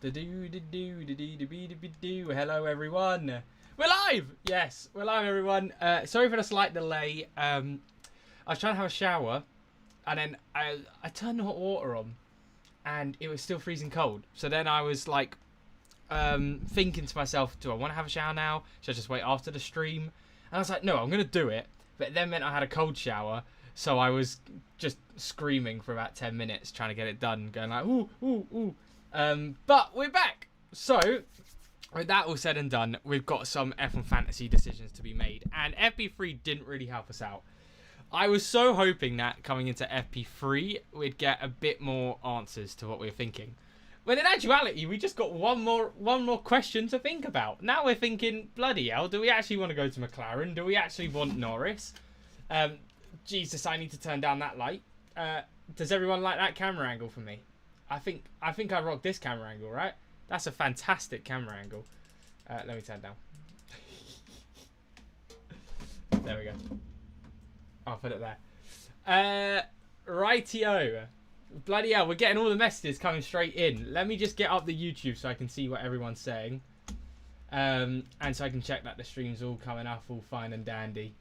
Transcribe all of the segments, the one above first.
Hello, everyone. We're live. Yes, we're live, everyone. Sorry for the slight delay. I was trying to have a shower, and then I turned the hot water on, and it was still freezing cold. So then I was like, thinking to myself, do I want to have a shower now? Should I just wait after the stream? And I was like, no, I'm gonna do it. But it then meant I had a cold shower, so I was just screaming for about 10 minutes trying to get it done, going like, ooh, ooh, ooh. But we're back. So, with that all said and done, we've got some F1 fantasy decisions to be made. And FP3 didn't really help us out. I was so hoping that coming into FP3, we'd get a bit more answers to what we were thinking. When in actuality, we just got one more question to think about. Now we're thinking, bloody hell, do we actually want to go to McLaren? Do we actually want Norris? Jesus, I need to turn down that light. Does everyone like that camera angle for me? I think I rock this camera angle, right? That's a fantastic camera angle. Let me turn down. There we go. I'll put it there. Rightio. Bloody hell, we're getting all the messages coming straight in. Let me just get up the YouTube so I can see what everyone's saying. And so I can check that the stream's all coming up all fine and dandy.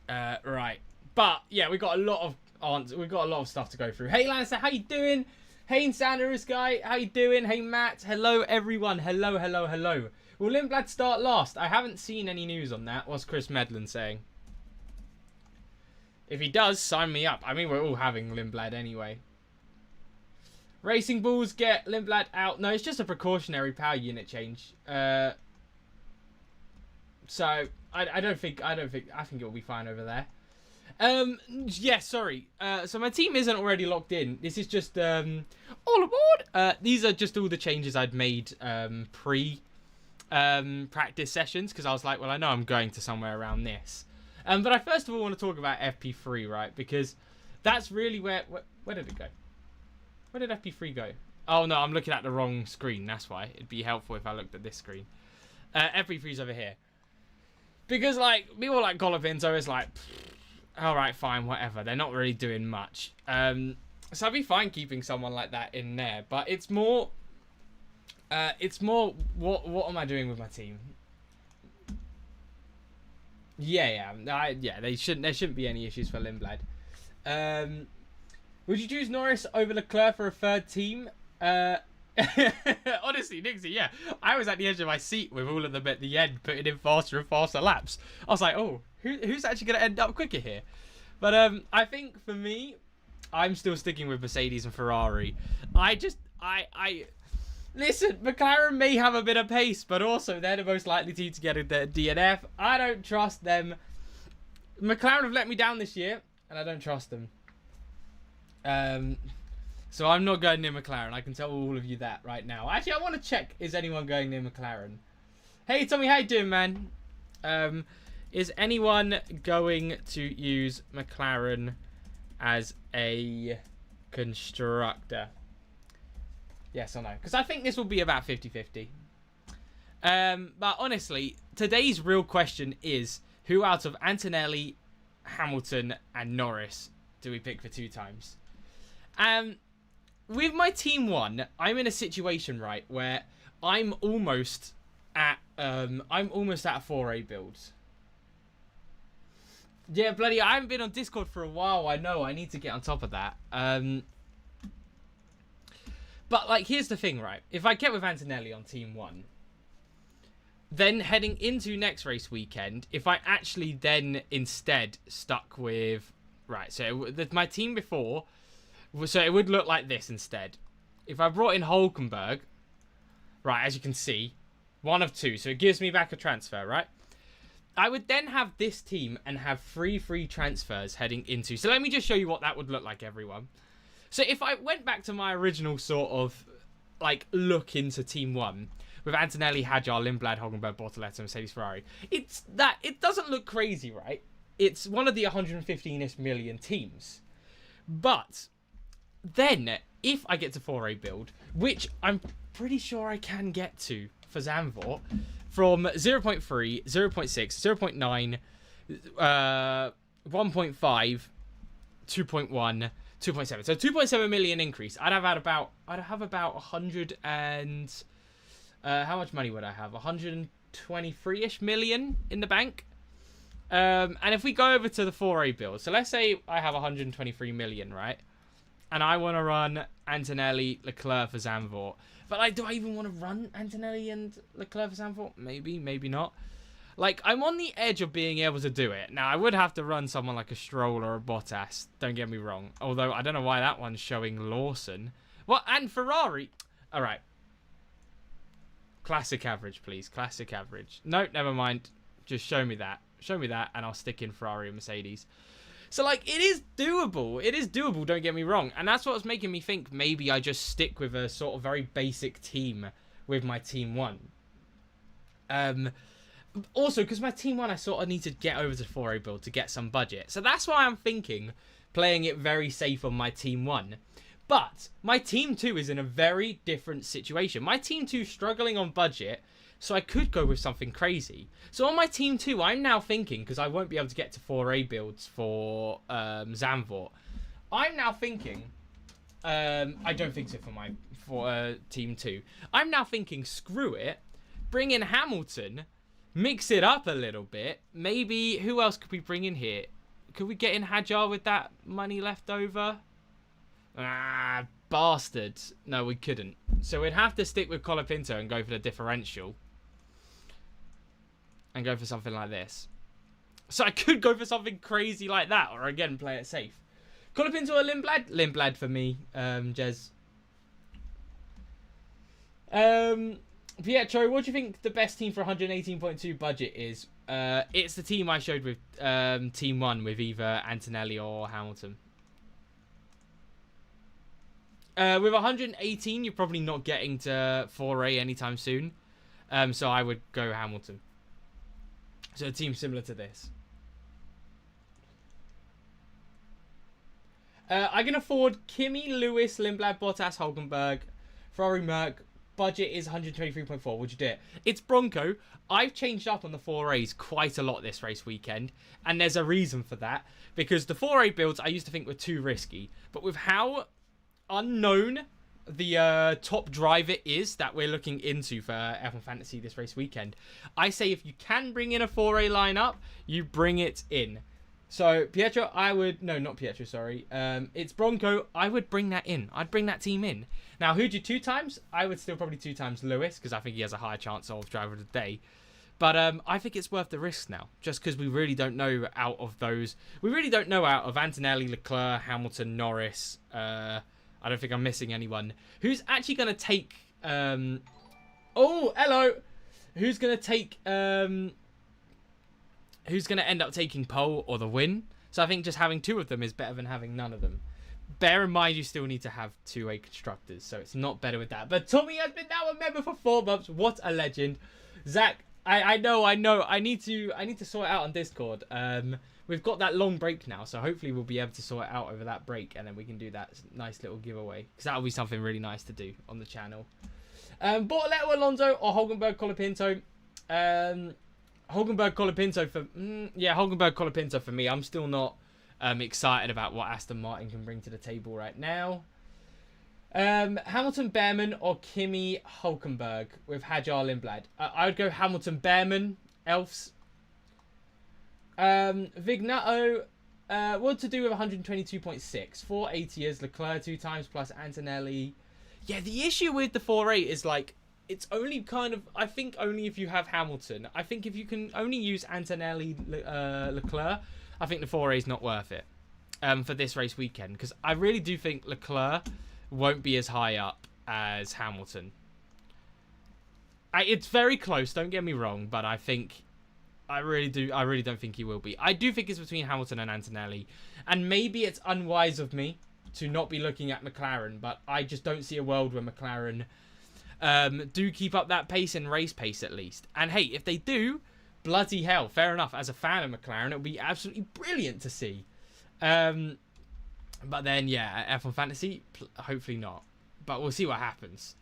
Right. But yeah, we got a lot of answers. We've got a lot of stuff to go through. Hey Lannister, how you doing? Hey Sanders guy, how you doing? Hey Matt, hello everyone. Hello, hello, hello. Will Lindblad start last? I haven't seen any news on that. What's Chris Medlin saying? If he does, sign me up. I mean, we're all having Lindblad anyway. Racing Bulls get Lindblad out. No, it's just a precautionary power unit change. So I think it will be fine over there. Yeah, sorry. So my team isn't already locked in. This is just all aboard. These are just all the changes I'd made pre practice sessions, because I was like, well, I know I'm going to somewhere around this. But I first of all want to talk about FP3, right? Because that's really where did it go? Where did FP3 go? Oh no, I'm looking at the wrong screen. That's why. It'd be helpful if I looked at this screen. FP3's over here. Because like people like Golovin's always like, all right, fine, whatever. They're not really doing much. So I'd be fine keeping someone like that in there. But it's more what am I doing with my team? Yeah. There shouldn't be any issues for Lindblad. Would you choose Norris over Leclerc for a third team? Honestly, Nixie, yeah. I was at the edge of my seat with all of them at the end, putting in faster and faster laps. I was like, oh, who's actually going to end up quicker here? But I think for me, I'm still sticking with Mercedes and Ferrari. Listen, McLaren may have a bit of pace, but also they're the most likely team to get a DNF. I don't trust them. McLaren have let me down this year, and I don't trust them. So I'm not going near McLaren. I can tell all of you that right now. Actually, I want to check, is anyone going near McLaren? Hey, Tommy, how you doing, man? Is anyone going to use McLaren as a constructor? Yes or no? Because I think this will be about 50-50. But honestly, today's real question is, who out of Antonelli, Hamilton, and Norris do we pick for 2 times? With my team 1, I'm in a situation, right, where I'm almost at a 4A build. Yeah, bloody, I haven't been on Discord for a while. I know, I need to get on top of that. But, like, here's the thing, right? If I get with Antonelli on Team 1, then heading into next race weekend, if I actually then instead stuck with... Right, so my team before... So it would look like this instead. If I brought in Hulkenberg... Right, as you can see, 1 of 2. So it gives me back a transfer, right? I would then have this team and have 3 free transfers heading into... So let me just show you what that would look like, everyone. So if I went back to my original sort of, like, look into Team 1 with Antonelli, Hadjar, Lindblad, Hulkenberg, Bortoleto, Mercedes, Ferrari, it doesn't look crazy, right? It's one of the 115-ish million teams. But then, if I get to 4A build, which I'm pretty sure I can get to for Zandvoort, from 0.3, 0.6, 0.9, 1.5, 2.1... 2.7. So 2.7 million increase. I'd have about 100 and how much money would I have? 123-ish million in the bank. And if we go over to the 4A build, so let's say I have 123 million, right? And I want to run Antonelli, Leclerc for Zandvoort. But like, do I even want to run Antonelli and Leclerc for Zandvoort? Maybe, maybe not. Like, I'm on the edge of being able to do it. Now, I would have to run someone like a Stroll or a Bottas. Don't get me wrong. Although, I don't know why that one's showing Lawson. What? And Ferrari. All right. Classic average, please. Classic average. No, never mind. Just show me that. Show me that, and I'll stick in Ferrari and Mercedes. So, like, it is doable. It is doable, don't get me wrong. And that's what's making me think maybe I just stick with a sort of very basic team with my Team 1. Also, because my Team 1, I sort of need to get over to 4A build to get some budget. So that's why I'm thinking playing it very safe on my Team 1. But my Team 2 is in a very different situation. My Team 2 is struggling on budget, so I could go with something crazy. So on my Team 2, I'm now thinking, because I won't be able to get to 4A builds for Zandvoort, I'm now thinking, I don't think so for Team 2. I'm now thinking, screw it, bring in Hamilton, mix it up a little bit. Maybe, who else could we bring in here? Could we get in Hadjar with that money left over? Ah, bastard. No, we couldn't. So we'd have to stick with Colapinto and go for the differential. And go for something like this. So I could go for something crazy like that. Or again, play it safe. Colapinto or Lindblad? Lindblad for me, Jez. Pietro, what do you think the best team for 118.2 budget is? It's the team I showed with Team 1 with either Antonelli or Hamilton. With 118, you're probably not getting to 4A anytime soon. So I would go Hamilton. So a team similar to this. I can afford Kimi, Lewis, Lindblad, Bottas, Hulkenberg, Ferrari, Merc. Budget is 123.4. Would you do it? It's Bronco. I've changed up on the 4As quite a lot this race weekend. And there's a reason for that. Because the 4A builds I used to think were too risky. But with how unknown the top driver is that we're looking into for F1 Fantasy this race weekend, I say if you can bring in a 4A lineup, you bring it in. So Pietro, I would, no, not Pietro, sorry. It's Bronco. I would bring that in. I'd bring that team in. Now, who'd you 2 times? I would still probably 2 times Lewis, because I think he has a higher chance of driver of the day. But I think it's worth the risk now, just because we really don't know out of those. We really don't know out of Antonelli, Leclerc, Hamilton, Norris. I don't think I'm missing anyone. Who's actually going to take... oh, hello! Who's going to take... who's going to end up taking pole or the win? So I think just having 2 of them is better than having none of them. Bear in mind, you still need to have 2A constructors, so it's not better with that. But Tommy has been now a member for 4 months. What a legend. Zach, I know. I need to sort it out on Discord. We've got that long break now, so hopefully we'll be able to sort it out over that break, and then we can do that nice little giveaway, because that'll be something really nice to do on the channel. Bortoletto, Alonso, or Hulkenberg, Colapinto? Hulkenberg, Colapinto for... yeah, Hulkenberg, Colapinto for me. I'm still not excited about what Aston Martin can bring to the table right now. Hamilton, Behrman, or Kimi, Hulkenberg with Hadjar, Lindblad. I would go Hamilton, Behrman, Elfs. Vignato, what to do with 122.6? 480 years, Leclerc 2 times plus Antonelli. Yeah, the issue with the 4.8 is like, it's only kind of, I think only if you have Hamilton. I think if you can only use Antonelli, Leclerc, I think the 4A is not worth it for this race weekend. Because I really do think Leclerc won't be as high up as Hamilton. It's very close, don't get me wrong, but I think... I really don't think he will be. I do think it's between Hamilton and Antonelli. And maybe it's unwise of me to not be looking at McLaren, but I just don't see a world where McLaren do keep up that pace and race pace at least. And hey, if they do, bloody hell, fair enough. As a fan of McLaren, it would be absolutely brilliant to see. But then, yeah, F1 Fantasy, hopefully not. But we'll see what happens.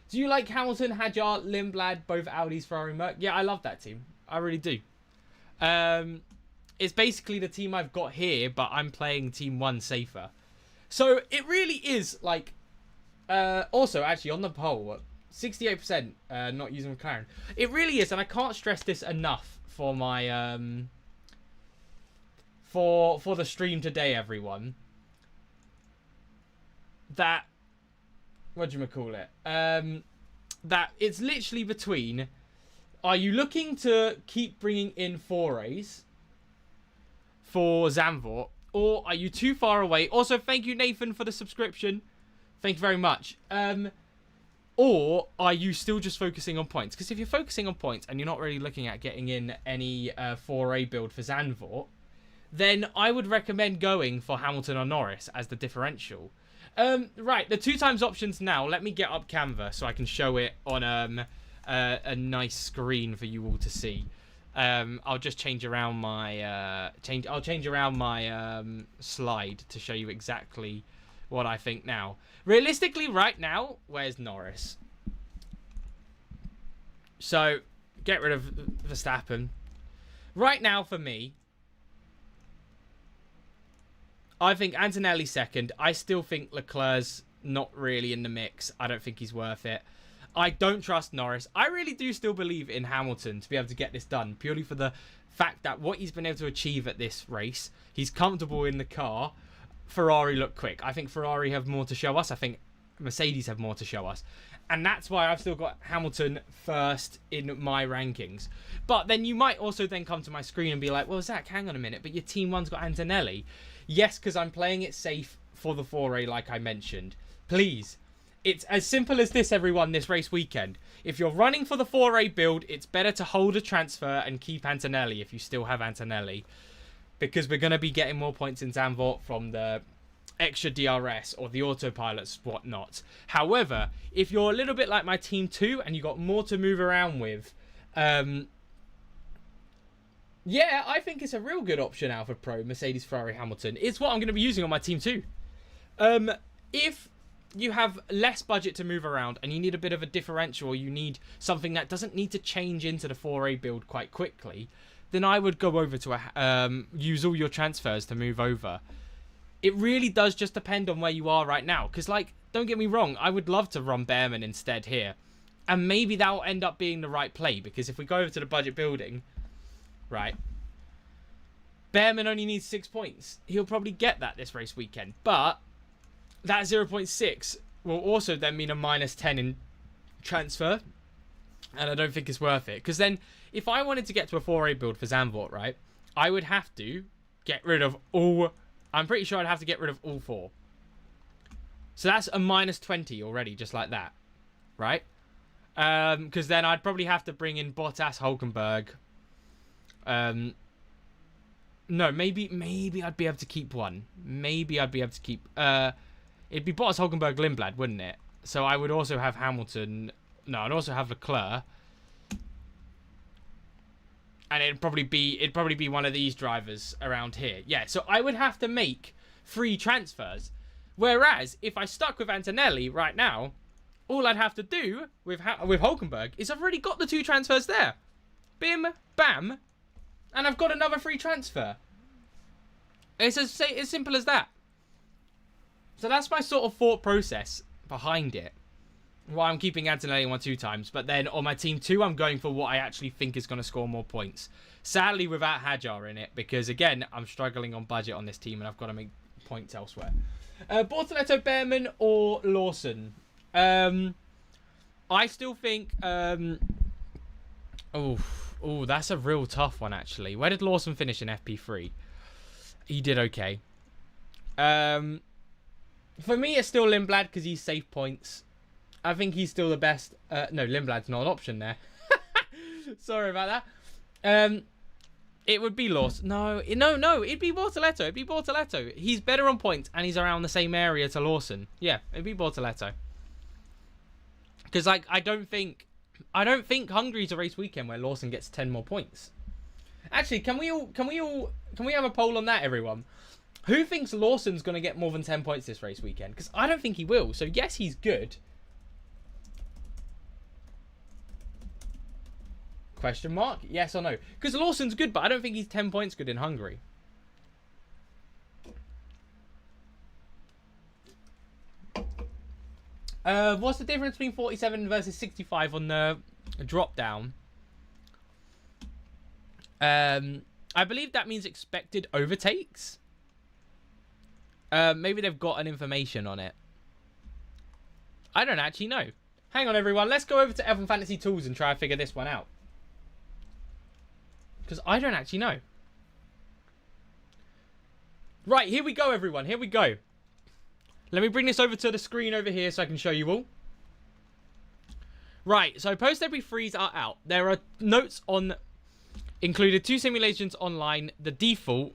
Do you like Hamilton, Hadjar, Lindblad, both Audis, Ferrari, Merc? Yeah, I love that team. I really do. it's basically the team I've got here, but I'm playing team 1 safer. So it really is like... also, actually, on the poll, 68% not using McLaren. It really is, and I can't stress this enough for my... for the stream today, everyone. That... whatchamacallit? That it's literally between... Are you looking to keep bringing in forays for Zandvoort, or are you too far away? Also, thank you, Nathan, for the subscription. Thank you very much. Or are you still just focusing on points? Because if you're focusing on points and you're not really looking at getting in any foray build for Zandvoort, then I would recommend going for Hamilton or Norris as the differential. Right, the 2 times options now. Let me get up Canva so I can show it on a nice screen for you all to see. I'll just change around my I'll change around my slide to show you exactly what I think now. Realistically, right now, where's Norris? So get rid of Verstappen. Right now, for me, I think Antonelli second. I still think Leclerc's not really in the mix. I don't think he's worth it. I don't trust Norris. I really do still believe in Hamilton to be able to get this done, purely for the fact that what he's been able to achieve at this race, he's comfortable in the car. Ferrari look quick. I think Ferrari have more to show us. I think Mercedes have more to show us. And that's why I've still got Hamilton first in my rankings. But then you might also then come to my screen and be like, well, Zach, hang on a minute, but your team 1's got Antonelli. Yes, because I'm playing it safe for the foray, like I mentioned. Please. It's as simple as this, everyone, this race weekend. If you're running for the foray build, it's better to hold a transfer and keep Antonelli if you still have Antonelli. Because we're going to be getting more points in Zandvoort from the extra DRS or the autopilots, whatnot. However, if you're a little bit like my team 2 and you got more to move around with, yeah, I think it's a real good option, Alpha Pro, Mercedes, Ferrari, Hamilton. It's what I'm going to be using on my team 2. If you have less budget to move around and you need a bit of a differential, or you need something that doesn't need to change into the 4A build quite quickly, then I would go over to use all your transfers to move over. It really does just depend on where you are right now. Because, like, don't get me wrong, I would love to run Behrman instead here. And maybe that will end up being the right play. Because if we go over to the budget building, right, Behrman only needs 6 points. He'll probably get that this race weekend. But that 0.6 will also then mean a -10 in transfer. And I don't think it's worth it. Because then, if I wanted to get to a 4A build for Zandvoort, right, I would have to get rid of all... I'm pretty sure I'd have to get rid of all 4. So that's a -20 already, just like that. Right? Because then I'd probably have to bring in Bottas, Hulkenberg. No, maybe I'd be able to keep one. Maybe I'd be able to keep... it'd be Bottas, Hulkenberg, Lindblad, wouldn't it? So I would also have Hamilton... No, I'd also have Leclerc. And it'd probably be one of these drivers around here. Yeah, so I would have to make 3 transfers. Whereas, if I stuck with Antonelli right now, all I'd have to do with Hulkenberg is I've already got the 2 transfers there. Bim, bam, and I've got another free transfer. It's as simple as that. So that's my sort of thought process behind it. Well, I'm keeping Antonelli 1-2 times, but then on my team 2, I'm going for what I actually think is going to score more points. Sadly, without Hadjar in it, because again, I'm struggling on budget on this team, and I've got to make points elsewhere. Bortoletto, Behrman, or Lawson? I still think... Oh, that's a real tough one, actually. Where did Lawson finish in FP3? He did okay. For me, it's still Lindblad, because he's safe points. I think he's still the best. No, Lindblad's not an option there. Sorry about that. It would be Lawson. No, it'd be Bortoletto. It'd be Bortoletto. He's better on points, and he's around the same area to Lawson. Yeah, it'd be Bortoletto. Because, like, I don't think Hungary's a race weekend where Lawson gets 10 more points. Actually, can we have a poll on that, everyone? Who thinks Lawson's going to get more than 10 points this race weekend? Because I don't think he will. So, yes, he's good. Question mark? Yes or no? Because Lawson's good, but I don't think he's 10 points good in Hungary. What's the difference between 47 versus 65 on the drop down? I believe that means expected overtakes. Maybe they've got an information on it. I don't actually know. Hang on, everyone. Let's go over to F1 Fantasy Tools and try and figure this one out. Because I don't actually know. Right, here we go, everyone. Here we go. Let me bring this over to the screen over here so I can show you all. Right, so post-debris freeze are out. There are notes on... Included 2 simulations online, the default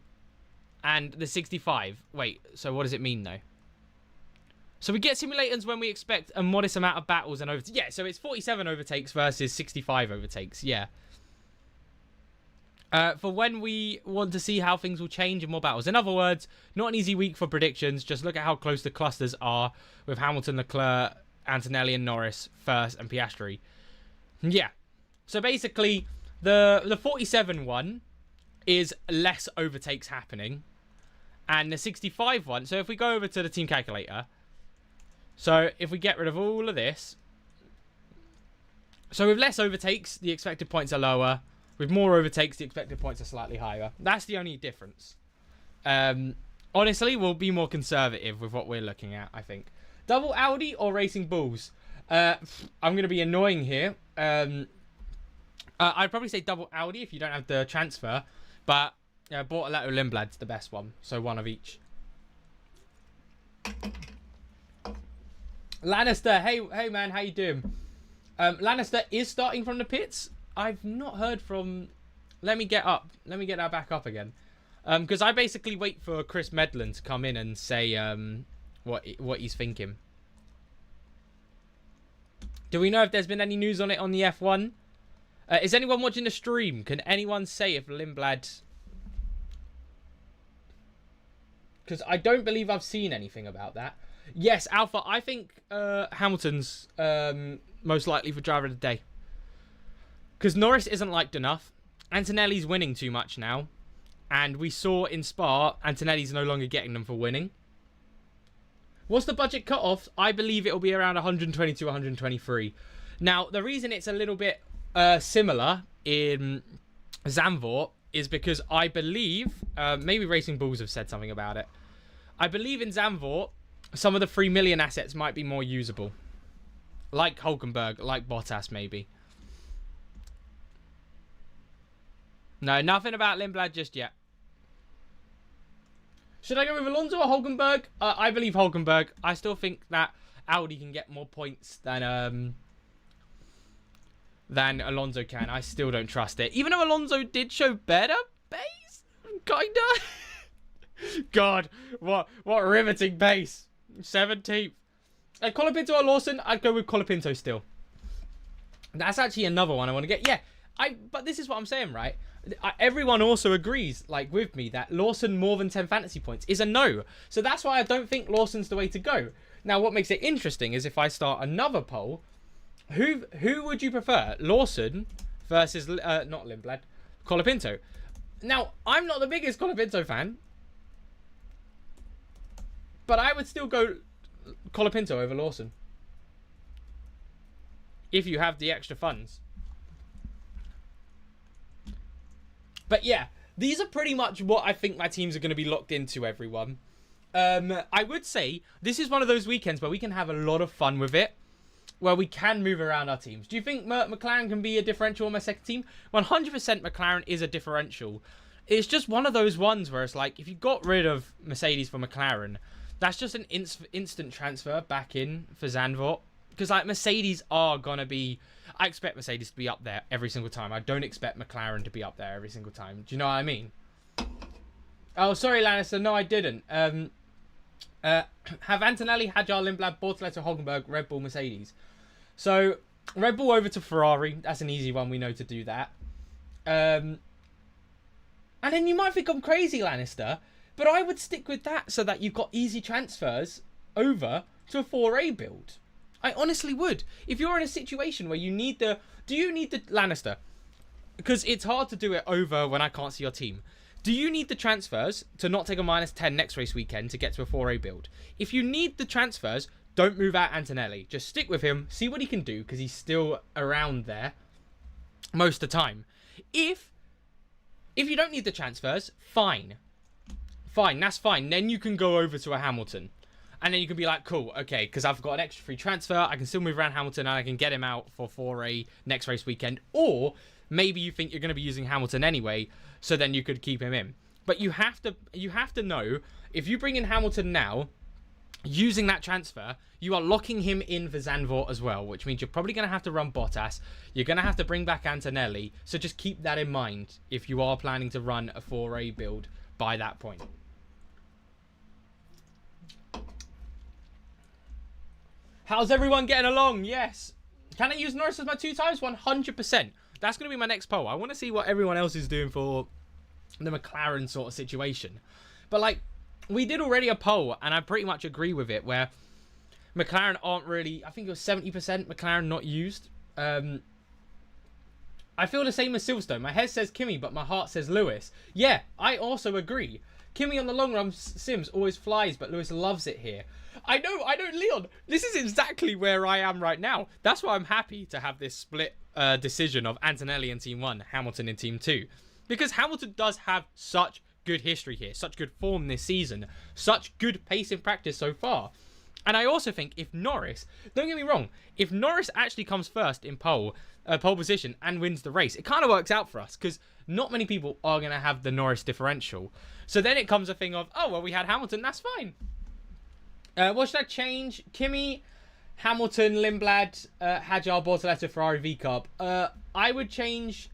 and the 65. Wait, so what does it mean, though? So we get simulators when we expect a modest amount of battles and overtakes. Yeah, so it's 47 overtakes versus 65 overtakes. Yeah. For when we want to see how things will change in more battles. In other words, not an easy week for predictions. Just look at how close the clusters are with Hamilton, Leclerc, Antonelli and Norris first and Piastri. Yeah. So basically, the 47 one is less overtakes happening. And the 65 one, so if we go over to the team calculator... So, if we get rid of all of this... So, with less overtakes, the expected points are lower. With more overtakes, the expected points are slightly higher. That's the only difference. Honestly, we'll be more conservative with what we're looking at, I think. Double Audi or Racing Bulls? I'm going to be annoying here. I'd probably say double Audi if you don't have the transfer. But Bortoletto Lindblad's the best one. So, one of each. Lannister, hey man, how you doing? Lannister is starting from the pits. I've not heard from... Let me get that back up again. Because I basically wait for Chris Medland to come in and say what he's thinking. Do we know if there's been any news on it on the F1? Is anyone watching the stream? Can anyone say if Lindblad... Because I don't believe I've seen anything about that. Yes, Alpha, I think Hamilton's most likely for driver of the day. Because Norris isn't liked enough. Antonelli's winning too much now. And we saw in Spa, Antonelli's no longer getting them for winning. What's the budget cut-off? I believe it'll be around 120 to 123. Now, the reason it's a little bit similar in Zandvoort is because I believe... maybe Racing Bulls have said something about it. I believe in Zandvoort... Some of the 3 million assets might be more usable. Like Hulkenberg, like Bottas, maybe. No, nothing about Lindblad just yet. Should I go with Alonso or Hulkenberg? I believe Hulkenberg. I still think that Audi can get more points than Alonso can. I still don't trust it. Even though Alonso did show better pace. Kinda. God, what riveting pace. 17th. Colapinto or Lawson? I'd go with Colapinto still. That's actually another one I want to get. Yeah, but this is what I'm saying, right? Everyone also agrees, like with me, that Lawson more than 10 fantasy points is a no. So that's why I don't think Lawson's the way to go. Now, what makes it interesting is if I start another poll, who would you prefer? Lawson versus, not Lindblad, Colapinto. Now, I'm not the biggest Colapinto fan. But I would still go Colapinto over Lawson. If you have the extra funds. But yeah, these are pretty much what I think my teams are going to be locked into, everyone. I would say this is one of those weekends where we can have a lot of fun with it. Where we can move around our teams. Do you think McLaren can be a differential on my second team? 100% McLaren is a differential. It's just one of those ones where it's like, if you got rid of Mercedes for McLaren... That's just an instant transfer back in for Zandvoort. Because, like, Mercedes are going to be... I expect Mercedes to be up there every single time. I don't expect McLaren to be up there every single time. Do you know what I mean? Oh, sorry, Lannister. No, I didn't. Have Antonelli, Hadjar, Lindblad, Bortoletto, Hulkenberg, Red Bull, Mercedes. So, Red Bull over to Ferrari. That's an easy one. We know to do that. And then you might think I'm crazy, Lannister. But I would stick with that so that you've got easy transfers over to a 4A build. I honestly would. If you're in a situation where you need the... Do you need the... Lannister, because it's hard to do it over when I can't see your team. Do you need the transfers to not take a -10 next race weekend to get to a 4A build? If you need the transfers, don't move out Antonelli. Just stick with him, see what he can do, because he's still around there most of the time. If you don't need the transfers, fine. Fine, that's fine. Then you can go over to a Hamilton. And then you can be like, cool, okay, because I've got an extra free transfer. I can still move around Hamilton and I can get him out for 4A next race weekend. Or maybe you think you're going to be using Hamilton anyway, so then you could keep him in. But you have to know, if you bring in Hamilton now, using that transfer, you are locking him in for Zandvoort as well, which means you're probably going to have to run Bottas. You're going to have to bring back Antonelli. So just keep that in mind if you are planning to run a 4A build by that point. How's everyone getting along? Yes. Can I use Norris as my 2 times? 100%. That's going to be my next poll. I want to see what everyone else is doing for the McLaren sort of situation. But, like, we did already a poll, and I pretty much agree with it, where McLaren aren't really... I think it was 70% McLaren not used. I feel the same as Silverstone. My head says Kimi, but my heart says Lewis. Yeah, I also agree. Kimi on the long run sims always flies, but Lewis loves it here. I know, Leon. This is exactly where I am right now. That's why I'm happy to have this split decision of Antonelli in Team 1, Hamilton in Team 2. Because Hamilton does have such good history here, such good form this season, such good pace in practice so far. And I also think if Norris, don't get me wrong, if Norris actually comes first in pole position and wins the race, it kind of works out for us because not many people are going to have the Norris differential. So then it comes a thing of, oh, well, we had Hamilton, that's fine. What should I change? Kimi, Hamilton, Lindblad, Hadjar, Bortoleto, Ferrari, V-Carb. I would change...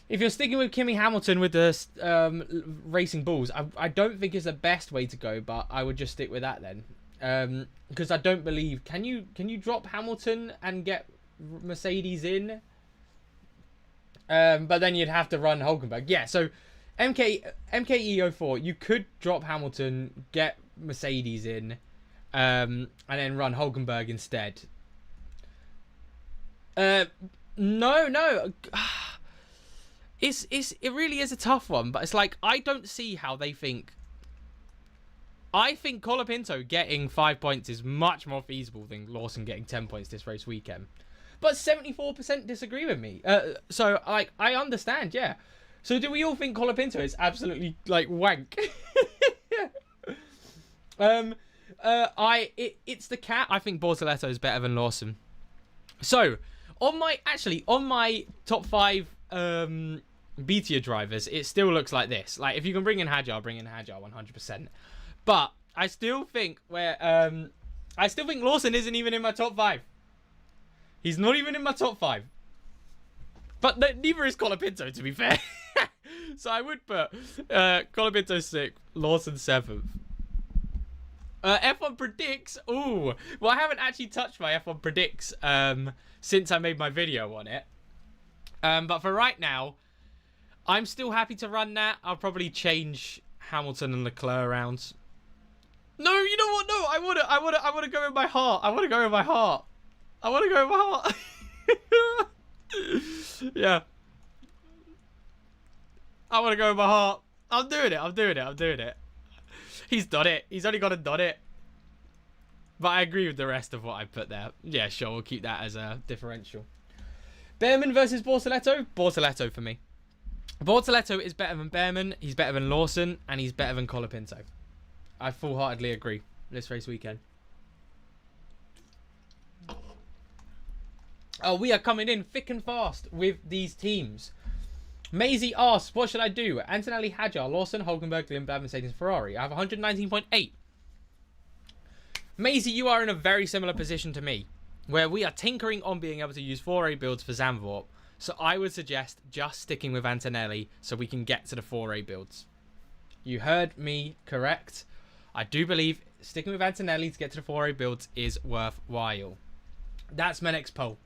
If you're sticking with Kimi Hamilton with the racing balls, I don't think it's the best way to go, but I would just stick with that then. Because I don't believe... Can you drop Hamilton and get Mercedes in? But then you'd have to run Hulkenberg. Yeah, so MKE04, you could drop Hamilton, get Mercedes in, and then run Hulkenberg instead. No. It really is a tough one, but it's like, I don't see how they think. I think Colapinto getting 5 points is much more feasible than Lawson getting 10 points this race weekend. But 74% disagree with me. So, like, I understand, yeah. So, do we all think Colapinto is absolutely, like, wank? It's the cat. I think Bortoleto is better than Lawson. So, on my top 5 Betia drivers, it still looks like this. Like, if you can bring in Hadjar, bring in Hadjar 100%. But I still think Lawson isn't even in my top 5. He's not even in my top 5. But neither is Colapinto, to be fair. So I would put Colapinto 6th, Lawson 7th. F1 predicts. Ooh. Well, I haven't actually touched my F1 predicts since I made my video on it. But for right now, I'm still happy to run that. I'll probably change Hamilton and Leclerc around. No, you know what? No, I wanna go with my heart. I wanna go with my heart. Yeah. I wanna go with my heart. I'm doing it. He's done it. He's only got to done it. But I agree with the rest of what I put there. Yeah, sure. We'll keep that as a differential. Behrman versus Bortoleto. Bortoleto for me. Bortoleto is better than Behrman. He's better than Lawson. And he's better than Colapinto. I full-heartedly agree. This race weekend. Oh, we are coming in thick and fast with these teams. Maisie asks, what should I do? Antonelli, Hadjar, Lawson, Hulkenberg, Lindblad, Mercedes, Ferrari. I have 119.8. Maisie, you are in a very similar position to me, where we are tinkering on being able to use 4A builds for Zandvoort. So I would suggest just sticking with Antonelli so we can get to the 4A builds. You heard me correct. I do believe sticking with Antonelli to get to the 4A builds is worthwhile. That's my next poll.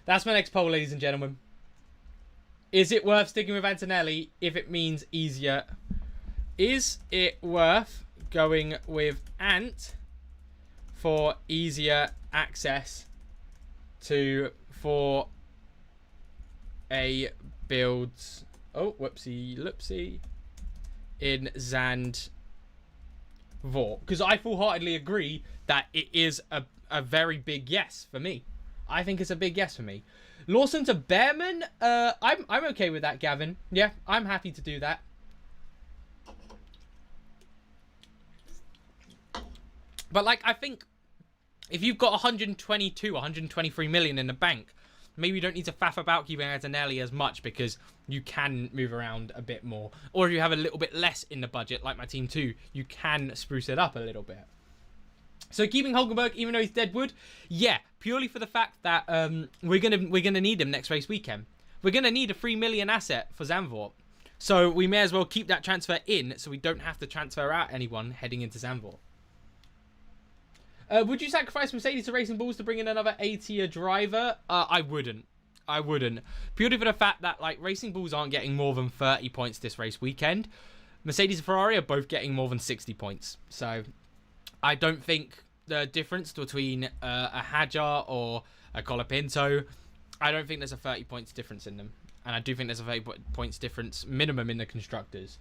Ladies and gentlemen. Is it worth sticking with Antonelli if it means easier? Is it worth going with Ant for easier access to 4A a build. Oh, whoopsie, loopsie. In Zandvoort. Because I full-heartedly agree that it is a very big yes for me. I think it's a big yes for me. Lawson to Behrman. I'm okay with that, Gavin. Yeah, I'm happy to do that. But, like, I think if you've got 122, 123 million in the bank, maybe you don't need to faff about keeping Antonelli as much because you can move around a bit more. Or if you have a little bit less in the budget, like my team too, you can spruce it up a little bit. So keeping Hulkenberg, even though he's deadwood, yeah, purely for the fact that we're gonna need him next race weekend. We're gonna need a 3 million asset for Zandvoort, so we may as well keep that transfer in, so we don't have to transfer out anyone heading into Zandvoort. Would you sacrifice Mercedes to Racing Bulls to bring in another A-tier driver? I wouldn't. I wouldn't. Purely for the fact that, like, Racing Bulls aren't getting more than 30 points this race weekend. Mercedes and Ferrari are both getting more than 60 points. So, I don't think the difference between a Hadjar or a Colapinto, I don't think there's a 30 points difference in them. And I do think there's a 30 points difference minimum in the constructors.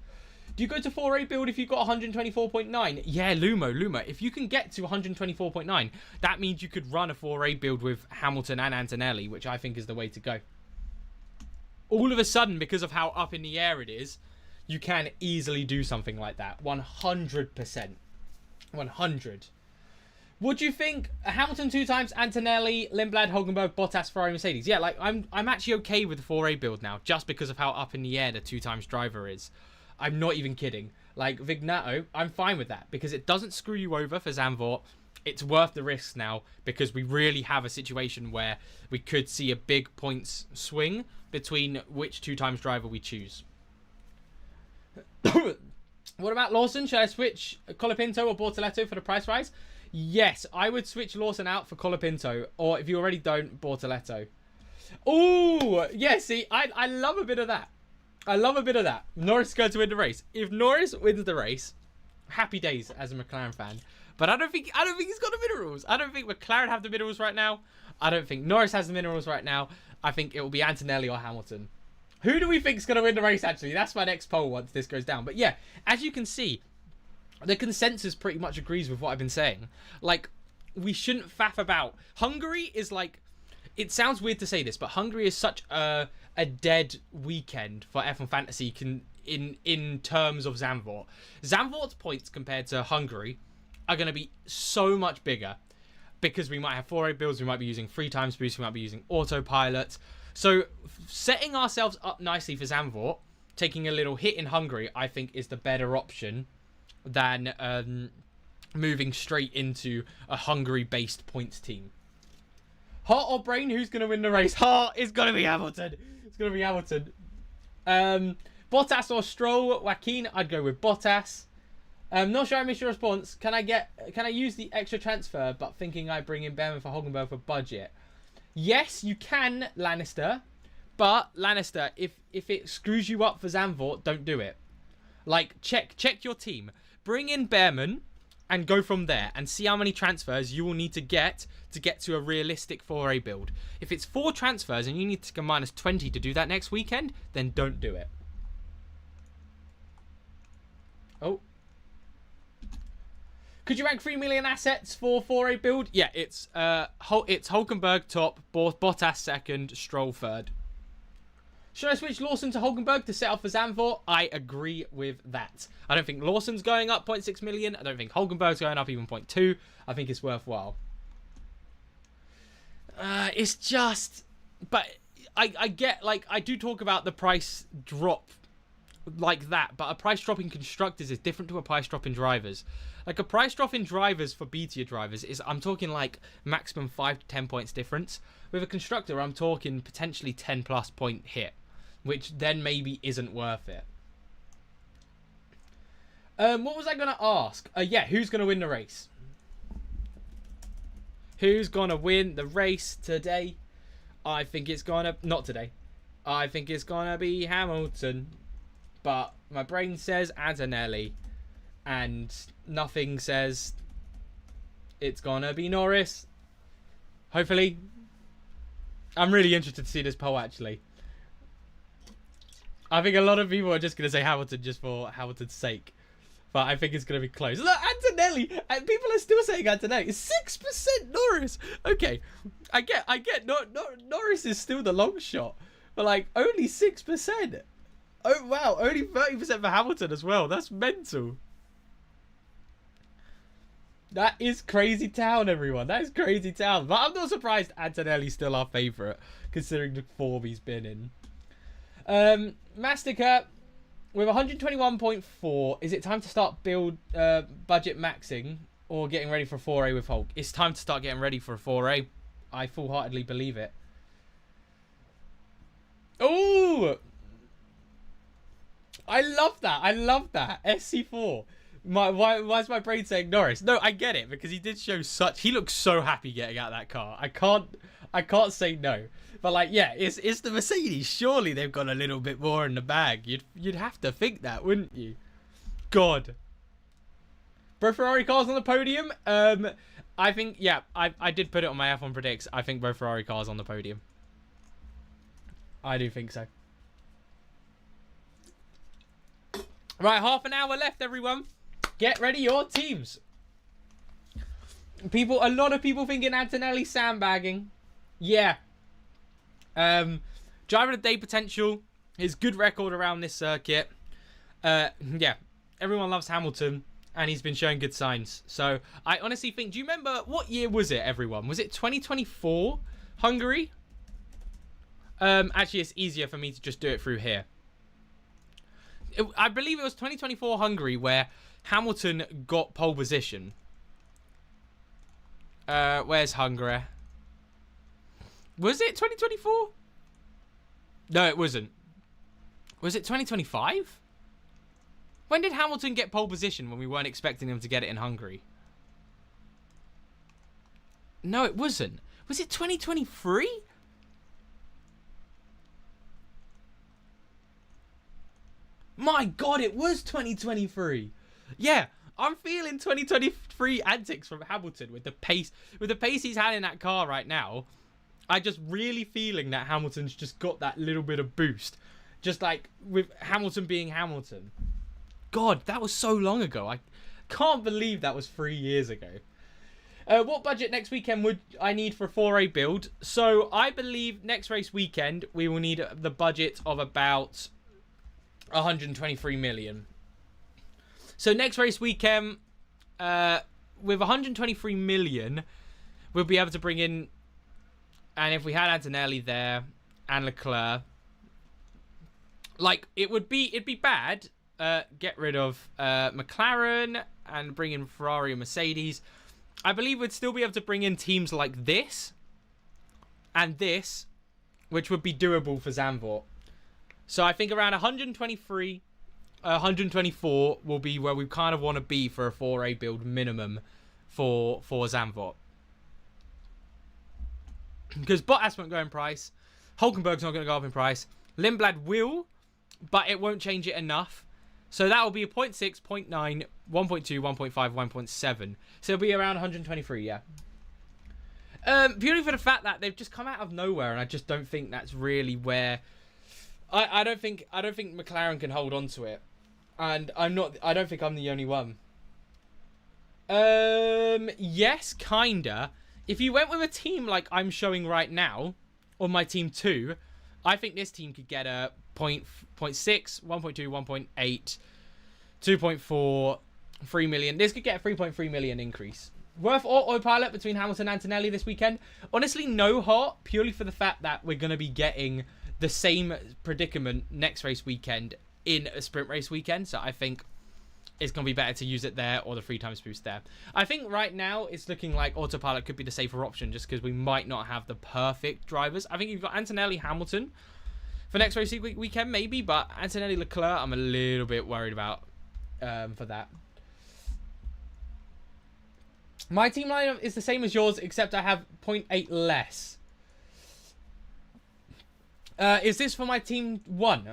Do you go to 4A build if you've got 124.9? Yeah, Lumo. If you can get to 124.9, that means you could run a 4A build with Hamilton and Antonelli, which I think is the way to go. All of a sudden, because of how up in the air it is, you can easily do something like that. 100%. 100. What do you think? Hamilton 2 times, Antonelli, Lindblad, Hulkenberg, Bottas, Ferrari, Mercedes. Yeah, like I'm actually okay with the 4A build now, just because of how up in the air the 2 times driver is. I'm not even kidding. Like, Vignato, I'm fine with that because it doesn't screw you over for Zandvoort. It's worth the risk now because we really have a situation where we could see a big points swing between which 2 times driver we choose. What about Lawson? Should I switch Colapinto or Bortoletto for the price rise? Yes, I would switch Lawson out for Colapinto, or if you already don't, Bortoletto. Oh, yeah, see, I love a bit of that. I love a bit of that. Norris is going to win the race. If Norris wins the race, happy days as a McLaren fan. But I don't think he's got the minerals. I don't think McLaren have the minerals right now. I don't think Norris has the minerals right now. I think it will be Antonelli or Hamilton. Who do we think is going to win the race, actually? That's my next poll once this goes down. But yeah, as you can see, the consensus pretty much agrees with what I've been saying. Like, we shouldn't faff about. Hungary is like... It sounds weird to say this, but Hungary is such a dead weekend for F1 Fantasy in terms of Zandvoort. Zandvoort's points compared to Hungary are going to be so much bigger because we might have 4A builds, we might be using 3 times boost, we might be using autopilot. So setting ourselves up nicely for Zandvoort, taking a little hit in Hungary, I think is the better option than moving straight into a Hungary-based points team. Heart or brain, who's going to win the race? Heart is going to be Hamilton. It's going to be Hamilton. Bottas or Stroll? Joaquin, I'd go with Bottas. Not sure I missed your response. Can I use the extra transfer, but thinking I bring in Behrman for Hulkenberg for budget? Yes, you can, Lannister. But, Lannister, if it screws you up for Zandvoort, don't do it. Like, check your team. Bring in Behrman and go from there and see how many transfers you will need to get to a realistic 4A build. If it's 4 transfers and you need to go minus 20 to do that next weekend, then don't do it. Oh. Could you rank 3 million assets for 4A build? Yeah, it's Hulkenberg top, Bottas second, Stroll third. Should I switch Lawson to Hulkenberg to set up for Zandvoort? I agree with that. I don't think Lawson's going up 0.6 million. I don't think Hulkenberg's going up even 0.2. I think it's worthwhile. It's just... But I get, like, I do talk about the price drop like that, but a price drop in constructors is different to a price drop in drivers. Like, a price drop in drivers for B-tier drivers is, I'm talking, like, maximum 5 to 10 points difference. With a constructor, I'm talking potentially 10 plus point hit, which then maybe isn't worth it. What was I going to ask? Yeah, who's going to win the race? Who's going to win the race today? I think it's going to... Not today. I think it's going to be Hamilton. But my brain says Antonelli. And nothing says it's going to be Norris. Hopefully. I'm really interested to see this poll, actually. I think a lot of people are just going to say Hamilton just for Hamilton's sake. But I think it's going to be close. Look, Antonelli. And people are still saying Antonelli. 6% Norris. Okay. I get. Norris is still the long shot. But, like, only 6%. Oh, wow. Only 30% for Hamilton as well. That's mental. That is crazy town, everyone. That is crazy town. But I'm not surprised Antonelli's still our favourite, considering the form he's been in. Mastica, with 121.4, is it time to start build budget maxing or getting ready for a 4A with Hulk? It's time to start getting ready for a 4A. I full-heartedly believe it. Oh! I love that. I love that. SC4. Why is my brain saying Norris? No, I get it, because he did show such... He looks so happy getting out of that car. I can't say no. But, like, yeah, it's the Mercedes. Surely they've got a little bit more in the bag. You'd have to think that, wouldn't you? God. Both Ferrari cars on the podium? I think, yeah, I did put it on my F1 Predicts. I think both Ferrari cars on the podium. I do think so. Right, half an hour left, everyone. Get ready your teams. A lot of people thinking Antonelli sandbagging. Yeah. Driver of the day potential. His good record around this circuit. Yeah. Everyone loves Hamilton. And he's been showing good signs. So, I honestly think... Do you remember... What year was it, everyone? Was it 2024? Hungary? Actually, it's easier for me to just do it through here. I believe it was 2024 Hungary where Hamilton got pole position. Where's Hungary? Was it 2024? No, it wasn't. Was it 2025? When did Hamilton get pole position when we weren't expecting him to get it in Hungary? No, it wasn't. Was it 2023? My God, it was 2023. Yeah, I'm feeling 2023 antics from Hamilton with the pace he's had in that car right now. I just really feeling that Hamilton's just got that little bit of boost, just like with Hamilton being Hamilton. God, that was so long ago. I can't believe that was 3 years ago. What budget next weekend would I need for a 4A build? So I believe next race weekend we will need the budget of about 123 million. So next race weekend, with 123 million, we'll be able to bring in, and if we had Antonelli there and Leclerc, like it'd be bad. Get rid of McLaren and bring in Ferrari and Mercedes. I believe we'd still be able to bring in teams like this and this, which would be doable for Zandvoort. So I think around 123, 124 will be where we kind of want to be for a 4A build minimum for Zandvoort. Because Bottas won't go in price. Hulkenberg's not going to go up in price. Lindblad will, but it won't change it enough. So that will be a 0.6, 0.9, 1.2, 1.5, 1.7. So it'll be around 123, yeah. Purely for the fact that they've just come out of nowhere, and I just don't think that's really where... I don't think McLaren can hold on to it. And I don't think I'm the only one. Yes, kinda. If you went with a team like I'm showing right now, on my team 2, I think this team could get a 0.6, 1.2, 1.8, 2.4, 3 million. This could get a 3.3 million increase. Worth autopilot between Hamilton and Antonelli this weekend? Honestly, no heart, purely for the fact that we're going to be getting the same predicament next race weekend in a sprint race weekend. So I think it's going to be better to use it there or the 3 times boost there. I think right now it's looking like autopilot could be the safer option just because we might not have the perfect drivers. I think you've got Antonelli, Hamilton for next race weekend maybe, but Antonelli, Leclerc I'm a little bit worried about for that. My team lineup is the same as yours except I have 0.8 less. Is this for my team 1?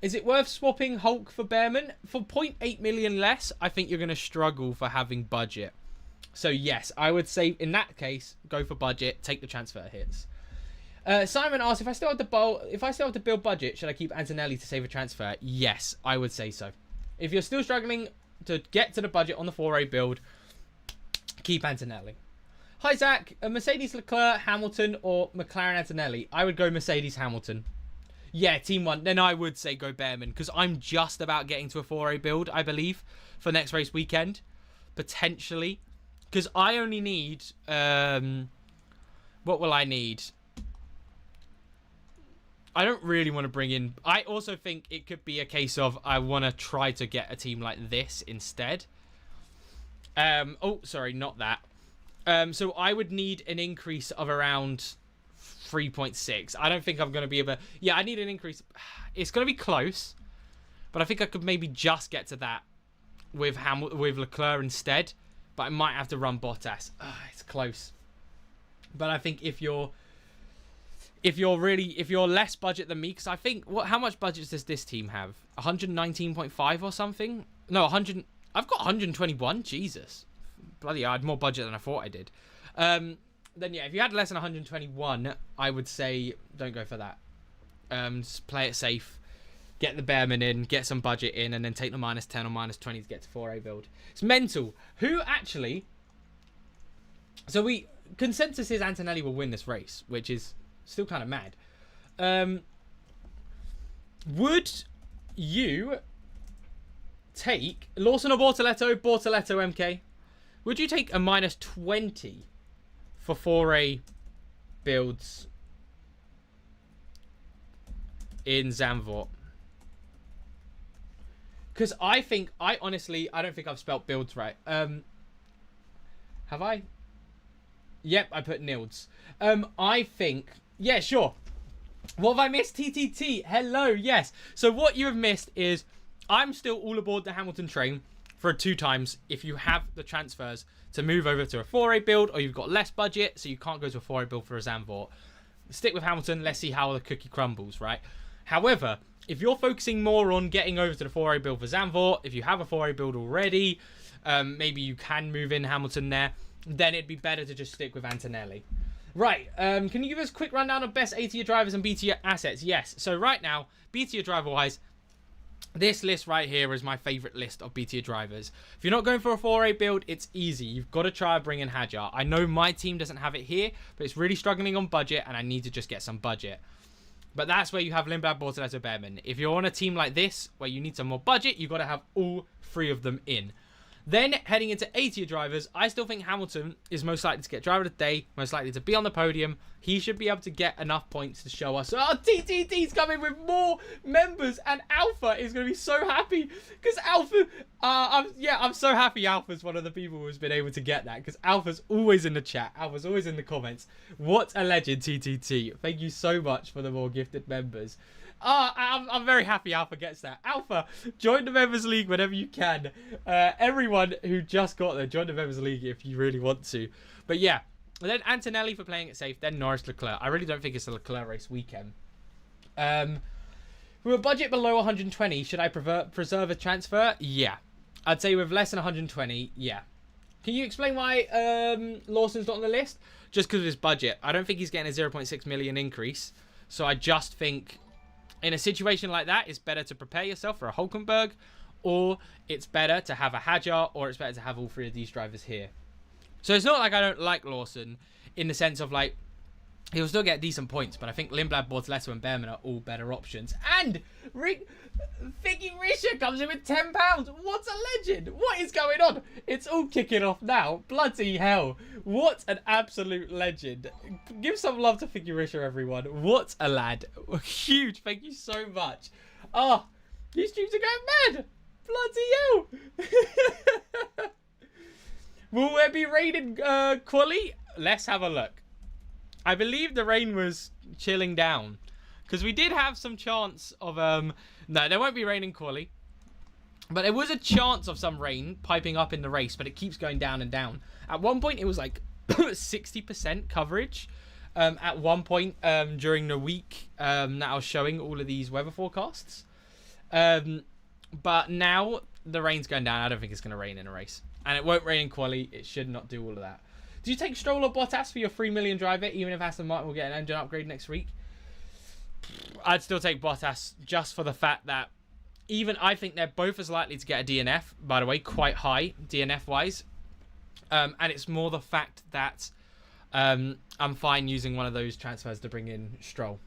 Is it worth swapping Hulk for Behrman? For 0.8 million less, I think you're going to struggle for having budget. So yes, I would say in that case, go for budget, take the transfer hits. Simon asks, if I still have to build budget, should I keep Antonelli to save a transfer? Yes, I would say so. If you're still struggling to get to the budget on the 4A build, keep Antonelli. Hi, Zach. Mercedes, Leclerc, Hamilton, or McLaren, Antonelli? I would go Mercedes, Hamilton. Yeah, Team 1. Then I would say go Behrman, because I'm just about getting to a 4A build, I believe, for next race weekend. Potentially. Because I only need... what will I need? I don't really want to bring in... I also think it could be a case of I want to try to get a team like this instead. Oh, sorry, not that. So I would need an increase of around 3.6. I don't think I'm going to be able... Yeah, I need an increase. It's going to be close. But I think I could maybe just get to that with Leclerc instead. But I might have to run Bottas. It's close. But I think if you're less budget than me, because I think how much budget does this team have? 119.5 or something? No, 100. I've got 121. Jesus, bloody! I had more budget than I thought I did. Then yeah, if you had less than 121, I would say don't go for that. Just play it safe. Get the Behrman in, get some budget in, and then take the -10 or -20 to get to 4A build. It's mental. Who actually? So consensus is Antonelli will win this race, which is still kind of mad. Would you take Lawson or Bortoletto? Bortoletto, MK. Would you take a -20 for 4A builds in Zandvoort? Because I honestly don't think I've spelt builds right. Have I? Yep, I put nilds. I think... Yeah, sure. What have I missed? TTT. Hello, yes. So what you have missed is I'm still all aboard the Hamilton train for 2 times if you have the transfers to move over to a 4A build or you've got less budget so you can't go to a 4A build for a Zandvoort. Stick with Hamilton. Let's see how the cookie crumbles, right? However, if you're focusing more on getting over to the 4A build for Zandvoort, if you have a 4A build already, maybe you can move in Hamilton there, then it'd be better to just stick with Antonelli. Right, can you give us a quick rundown of best A-tier drivers and B-tier assets? Yes, so right now, B-tier driver-wise, this list right here is my favourite list of B-tier drivers. If you're not going for a 4A build, it's easy. You've got to try and bring in Hadjar. I know my team doesn't have it here, but it's really struggling on budget, and I need to just get some budget. But that's where you have Lindblad, Bortoletto, Behrman. If you're on a team like this, where you need some more budget, you've got to have all 3 of them in. Then, heading into A-tier drivers, I still think Hamilton is most likely to get driver of the day, most likely to be on the podium. He should be able to get enough points to show us. Oh, TTT's coming with more members, and Alpha is going to be so happy. Because Alpha, I'm so happy Alpha's one of the people who's been able to get that. Because Alpha's always in the chat. Alpha's always in the comments. What a legend, TTT. Thank you so much for the more gifted members. I'm very happy Alpha gets that. Alpha, join the Members League whenever you can. Everyone who just got there, join the Members League if you really want to. But yeah, and then Antonelli for playing it safe, then Norris, Leclerc. I really don't think it's a Leclerc race weekend. With a budget below 120, should I preserve a transfer? Yeah. I'd say with less than 120, yeah. Can you explain why Lawson's not on the list? Just because of his budget. I don't think he's getting a 0.6 million increase. So I just think... in a situation like that, it's better to prepare yourself for a Hulkenberg, or it's better to have a Hadjar, or it's better to have all 3 of these drivers here. So it's not like I don't like Lawson in the sense of, like, he'll still get decent points, but I think Lindblad, Bortoletto, and Behrman are all better options. And Figgy Risha comes in with £10. What a legend! What is going on? It's all kicking off now. Bloody hell. What an absolute legend. Give some love to Figgy Risha, everyone. What a lad. Huge. Thank you so much. Oh, these streams are going mad. Bloody hell. Will there be rain in quali? Let's have a look. I believe the rain was chilling down. Because we did have some chance of... no, there won't be rain in quali. But there was a chance of some rain piping up in the race. But it keeps going down and down. At one point, it was like 60% coverage. At one point during the week that I was showing all of these weather forecasts. But now the rain's going down. I don't think it's going to rain in a race. And it won't rain in quali. It should not do all of that. Do you take Stroll or Bottas for your 3 million driver, even if Aston Martin will get an engine upgrade next week? I'd still take Bottas just for the fact that even I think they're both as likely to get a DNF, by the way, quite high DNF-wise. And it's more the fact that I'm fine using one of those transfers to bring in Stroll.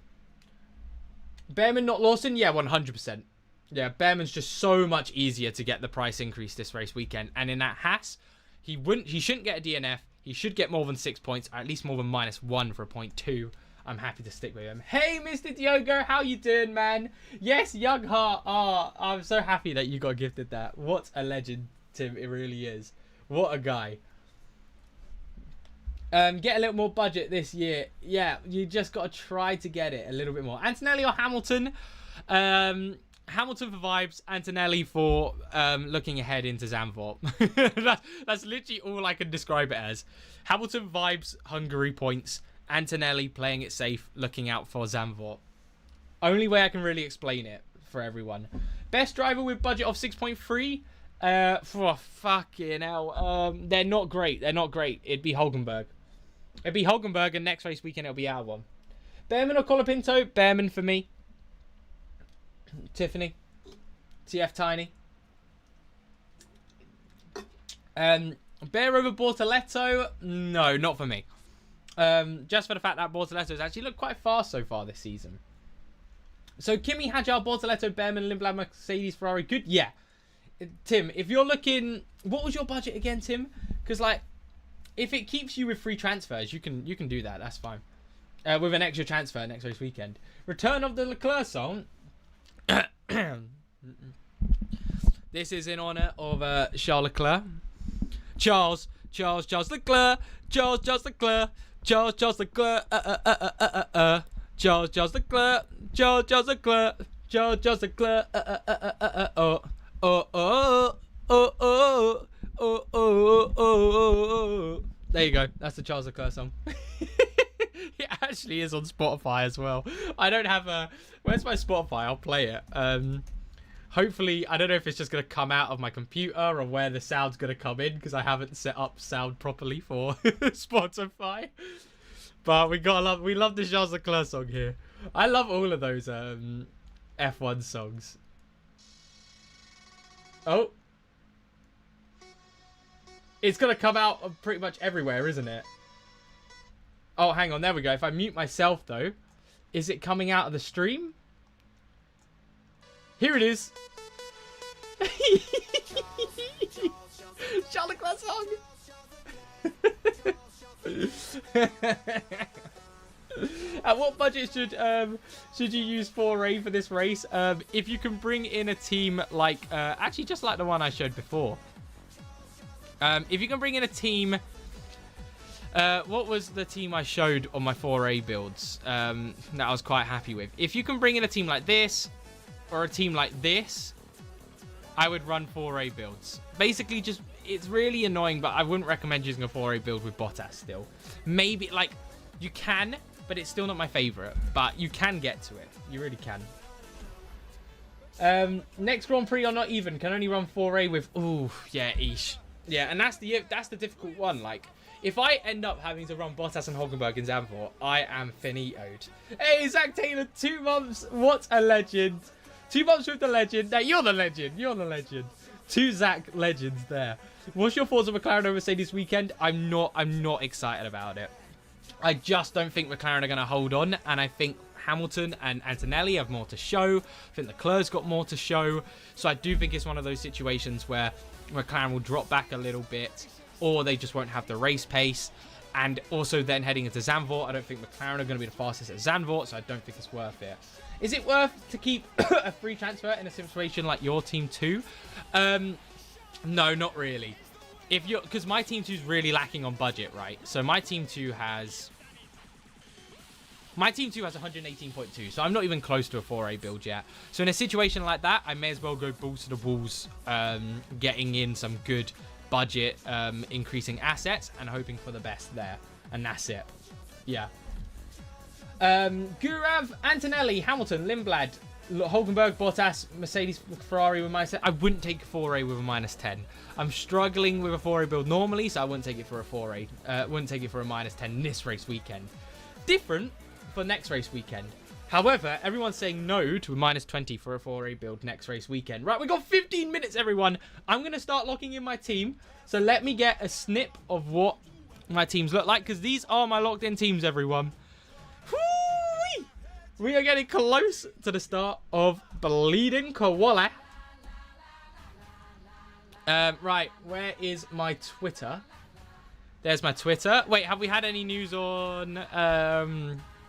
Behrman, not Lawson? Yeah, 100%. Yeah, Behrman's just so much easier to get the price increase this race weekend. And in that Haas, he shouldn't get a DNF. He should get more than 6 points, or at least more than -1 for a 0.2. I'm happy to stick with him. Hey, Mr. Diogo, how you doing, man? Yes, Young Heart. Oh, I'm so happy that you got gifted that. What a legend, Tim. It really is. What a guy. Get a little more budget this year. Yeah, you just got to try to get it a little bit more. Antonelli or Hamilton? Hamilton for vibes, Antonelli for looking ahead into Zandvoort. That's literally all I can describe it as. Hamilton vibes, Hungary points. Antonelli playing it safe, looking out for Zandvoort. Only way I can really explain it for everyone. Best driver with budget of 6.3? For fucking hell. They're not great. They're not great. It'd be Hulkenberg. It'd be Hulkenberg, and next race weekend it'll be Albon. Behrman or Colapinto? Behrman for me. Tiffany. TF Tiny. Bear over Bortoletto? No, not for me. Just for the fact that Bortoletto has actually looked quite fast so far this season. So Kimi, Hadjar, Bortoletto, Behrman, Lindblad, Mercedes, Ferrari. Good? Yeah. Tim, if you're looking... What was your budget again, Tim? Because, like, if it keeps you with free transfers, you can do that. That's fine. With an extra transfer next race weekend. Return of the Leclerc song. This is in honor of Charles Leclerc. Charles Leclerc. Charles Leclerc. Charles Leclerc. Charles Leclerc. Charles Leclerc. Charles Leclerc. Oh. There you go. That's the Charles Leclerc song. It actually is on Spotify as well. I don't have a... Where's my Spotify? I'll play it. Hopefully, I don't know if it's just going to come out of my computer or where the sound's going to come in, because I haven't set up sound properly for Spotify. But we love the Charles Leclerc song here. I love all of those F1 songs. Oh. It's going to come out pretty much everywhere, isn't it? Oh, hang on. There we go. If I mute myself, though, is it coming out of the stream? Here it is. Charles Leclerc song. At what budget should you use 4A for this race? If you can bring in a team like actually just like the one I showed before. If you can bring in a team. What was the team I showed on my 4A builds that I was quite happy with? If you can bring in a team like this or a team like this, I would run 4A builds. Basically, just it's really annoying, but I wouldn't recommend using a 4A build with Bottas still. Maybe, like, you can, but it's still not my favorite. But you can get to it. You really can. Next Grand Prix or not even. Can only run 4A with... Ooh, yeah, eesh. Yeah, and that's the difficult one. Like, if I end up having to run Bottas and Hulkenberg in Zandvoort, I am finitoed. Hey, Zach Taylor, 2 months. What a legend. 2 months with the legend. Now, you're the legend. You're the legend. 2 Zach legends there. What's your thoughts on McLaren over Mercedes weekend? I'm not excited about it. I just don't think McLaren are going to hold on, and I think Hamilton and Antonelli have more to show. I think Leclerc's got more to show. So I do think it's one of those situations where McLaren will drop back a little bit, or they just won't have the race pace. And also then heading into Zandvoort, I don't think McLaren are going to be the fastest at Zandvoort, so I don't think it's worth it. Is it worth to keep a free transfer in a situation like your team 2? No, not really. Because my team 2 is really lacking on budget, right? So my team 2 has 118.2, so I'm not even close to a 4A build yet. So in a situation like that, I may as well go balls to the walls, getting in some good budget, increasing assets, and hoping for the best there. And that's it. Yeah. Gurav, Antonelli, Hamilton, Lindblad, Hulkenberg, Bottas, Mercedes, Ferrari with -10. I wouldn't take a 4A with a -10. I'm struggling with a 4A build normally, so I wouldn't take it for a 4A. Wouldn't take it for a -10 this race weekend. Different for next race weekend. However, everyone's saying no to a -20 for a 4A build next race weekend. Right, we got 15 minutes, everyone. I'm going to start locking in my team. So let me get a snip of what my teams look like, because these are my locked in teams, everyone. Whoo-wee! We are getting close to the start of Bleeding Koala. Right, where is my Twitter? There's my Twitter. Wait, have we had any news on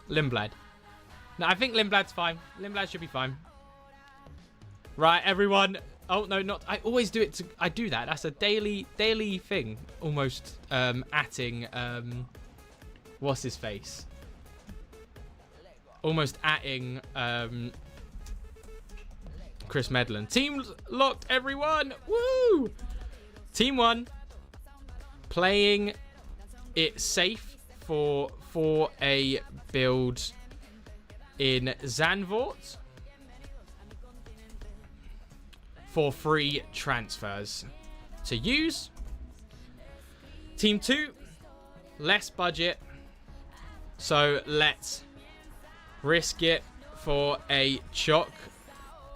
Lindblad? No, I think Lindblad's fine. Lindblad should be fine. Right, everyone. Oh, no, not... I always do it. I do that. That's a daily thing. Almost atting... what's his face? Almost atting... Chris Medlin. Teams locked, everyone. Woo! Team 1. Playing it safe for a build in Zandvoort for free transfers to use. Team 2, less budget, so let's risk it for a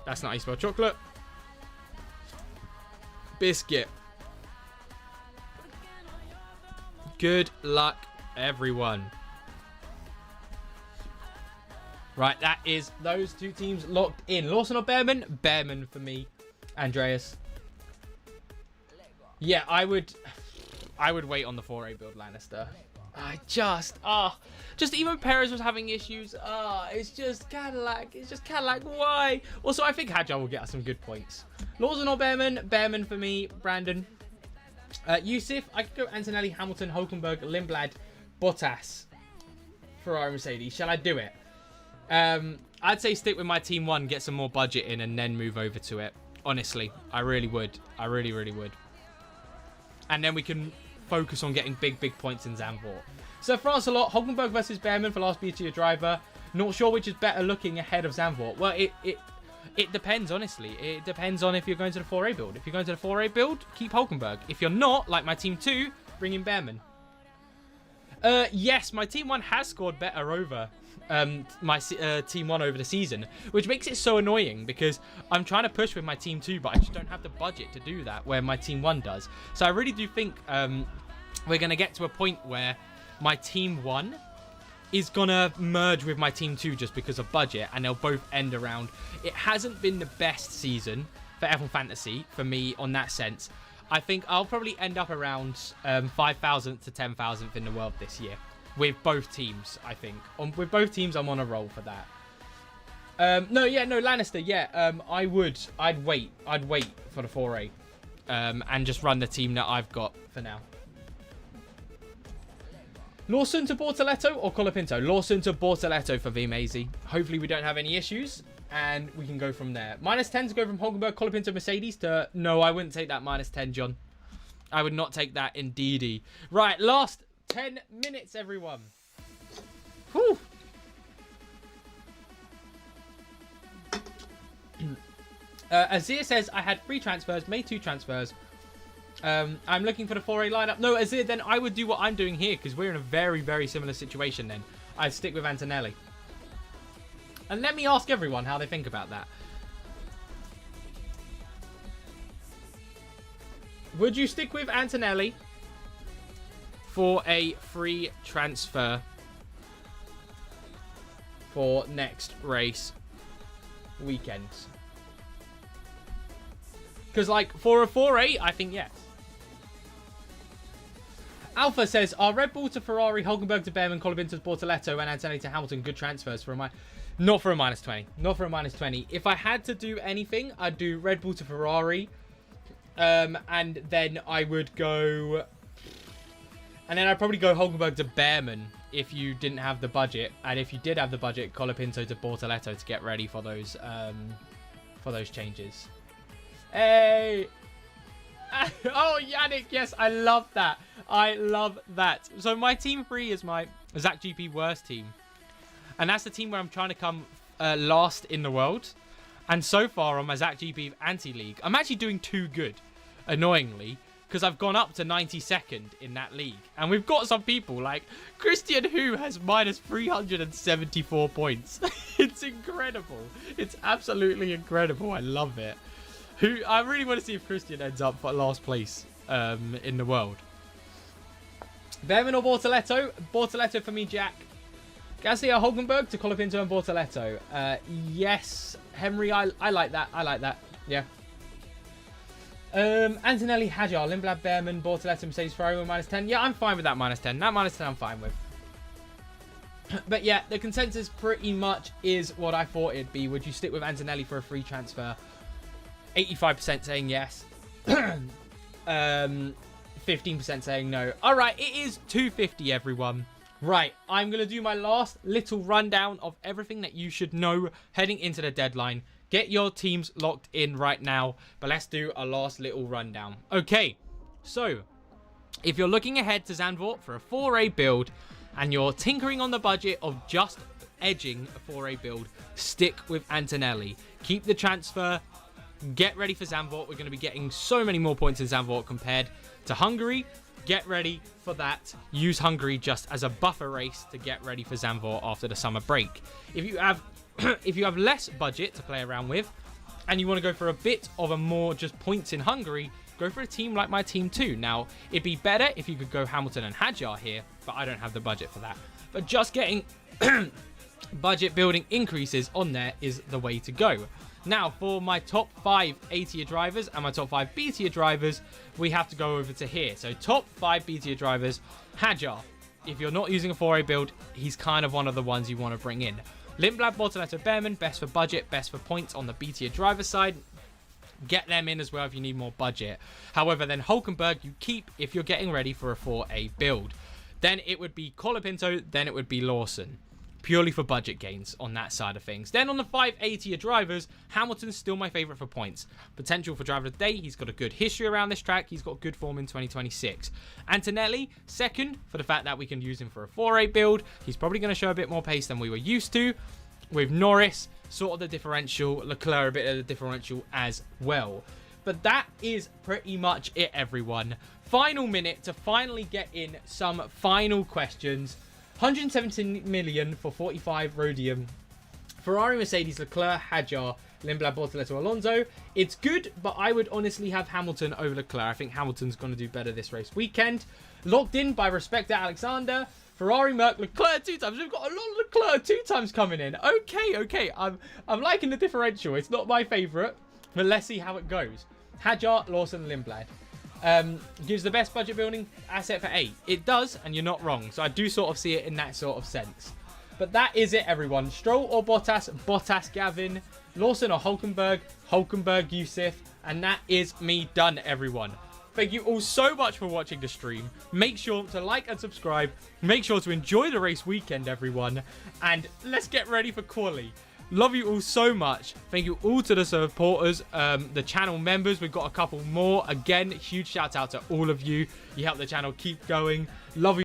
that's not how you spell chocolate. Biscuit. Good luck, everyone. Right, that is those two teams locked in. Lawson or Behrman? Behrman for me, Andreas. Yeah, I would wait on the 4A build, Lannister. Just even Perez was having issues. It's just Cadillac. Why? Also, I think Hadjar will get us some good points. Lawson or Behrman? Behrman for me, Brandon. Yusuf, I could go Antonelli, Hamilton, Hulkenberg, Lindblad, Bottas, Ferrari, Mercedes. Shall I do it? I'd say stick with my team 1, get some more budget in, and then move over to it. Honestly, I really would. I really, really would. And then we can focus on getting big points in Zandvoort. So France a lot. Hulkenberg versus Behrman for last BTO driver. Not sure which is better looking ahead of Zandvoort. Well, it depends, honestly. It depends on if you're going to the 4A build. If you're going to the 4A build, keep Hulkenberg. If you're not, like my team 2, bring in Behrman. Yes, my team 1 has scored better over my team 1 over the season, which makes it so annoying because I'm trying to push with my team 2, but I just don't have the budget to do that where my team 1 does. So I really do think we're going to get to a point where my team 1 is going to merge with my team 2 just because of budget, and they'll both end around. It hasn't been the best season for F1 Fantasy for me on that sense. I think I'll probably end up around 5,000th to 10,000th in the world this year with both teams, I think. With both teams, I'm on a roll for that. No, Lannister, yeah. I'd wait for the 4A and just run the team that I've got for now. Lawson to Bortoletto or Colapinto? Lawson to Bortoletto for Vimazy. Hopefully we don't have any issues and we can go from there. -10 to go from Hulkenberg, Colapinto, Mercedes to... No, I wouldn't take that -10, John. I would not take that indeedy. Right, last 10 minutes, everyone. Whew. Azir says, I had 3 transfers, made 2 transfers. I'm looking for the 4A lineup. No, Azir, then I would do what I'm doing here because we're in a very, very similar situation then. I'd stick with Antonelli. And let me ask everyone how they think about that. Would you stick with Antonelli for a free transfer for next race weekend? Because, like, for a 4A, I think yes. Alpha says, are Red Bull to Ferrari, Hulkenberg to Behrman, Colapinto to Bortoletto, and Antonelli to Hamilton good transfers for a not for a -20. Not for a -20. If I had to do anything, I'd do Red Bull to Ferrari. And then I would go... And then I'd probably go Hulkenberg to Behrman if you didn't have the budget. And if you did have the budget, Colapinto to Bortoletto to get ready for those changes. Hey! Oh, Yannick, yes, I love that. I love that. So my team 3 is my Zach GP worst team. And that's the team where I'm trying to come last in the world. And so far on my ZachGP anti-league, I'm actually doing too good, annoyingly, because I've gone up to 92nd in that league. And we've got some people like Christian, who has minus 374 points. It's incredible. It's absolutely incredible. I love it. I really want to see if Christian ends up for last place in the world. Behrman or Bortoletto? Bortoletto for me, Jack. Gasly or Hulkenberg to Colapinto and Bortoletto? Yes. Henry, I like that. I like that. Yeah. Antonelli, Hajar, Lindblad, Behrman, Bortoletto, Mercedes, Ferrari, minus 10. Yeah, I'm fine with that minus 10. That minus 10 I'm fine with. But yeah, the consensus pretty much is what I thought it'd be. Would you stick with Antonelli for a free transfer? 85% saying yes. 15% saying no. All right, it is 250, everyone. Right, I'm going to do my last little rundown of everything that you should know heading into the deadline. Get your teams locked in right now, but let's do a last little rundown. Okay, so if you're looking ahead to Zandvoort for a 4A build and you're tinkering on the budget of just edging a 4A build, stick with Antonelli. Keep the transfer. Get ready for Zandvoort. We're going to be getting so many more points in Zandvoort compared to Hungary. Get ready for that. Use Hungary just as a buffer race to get ready for Zandvoort after the summer break. If you have less budget to play around with and you want to go for a bit of a more just points in Hungary, go for a team like my team too. Now, it'd be better if you could go Hamilton and Hajar here, but I don't have the budget for that. But just getting budget building increases on there is the way to go. Now, for my top 5 A-tier drivers and my top 5 B-tier drivers, we have to go over to here. So, top 5 B-tier drivers, Hajar. If you're not using a 4A build, he's kind of one of the ones you want to bring in. Lindblad, Bortoletto, Behrman, best for budget, best for points on the B-tier driver side. Get them in as well if you need more budget. However, then Hulkenberg you keep if you're getting ready for a 4A build. Then it would be Colapinto, then it would be Lawson. Purely for budget gains on that side of things. Then on the 5 A-tier drivers, Hamilton's still my favourite for points. Potential for driver of the day. He's got a good history around this track. He's got good form in 2026. Antonelli, second, for the fact that we can use him for a 4A build. He's probably going to show a bit more pace than we were used to. With Norris, sort of the differential. Leclerc, a bit of the differential as well. But that is pretty much it, everyone. Final minute to finally get in some final questions. 117 million for 45 rhodium. Ferrari, Mercedes, Leclerc, Hajar, Lindblad, Bortoletto, Alonso. It's good, but I would honestly have Hamilton over Leclerc. I think Hamilton's going to do better this race weekend. Locked in by Respector Alexander. Ferrari, Merc, Leclerc 2 times. We've got a lot of Leclerc 2 times coming in. Okay. I'm liking the differential. It's not my favourite, but let's see how it goes. Hajar, Lawson, Lindblad. Gives the best budget building asset for 8. It does, and you're not wrong. So I do sort of see it in that sort of sense. But that is it, everyone. Stroll or Bottas? Bottas, Gavin. Lawson or Hulkenberg? Hulkenberg, Yusuf. And that is me done, everyone. Thank you all so much for watching the stream. Make sure to like and subscribe. Make sure to enjoy the race weekend, everyone. And let's get ready for quali. Love you all so much. Thank you all to the supporters, the channel members. We've got a couple more. Again, huge shout out to all of you. You help the channel keep going. Love you.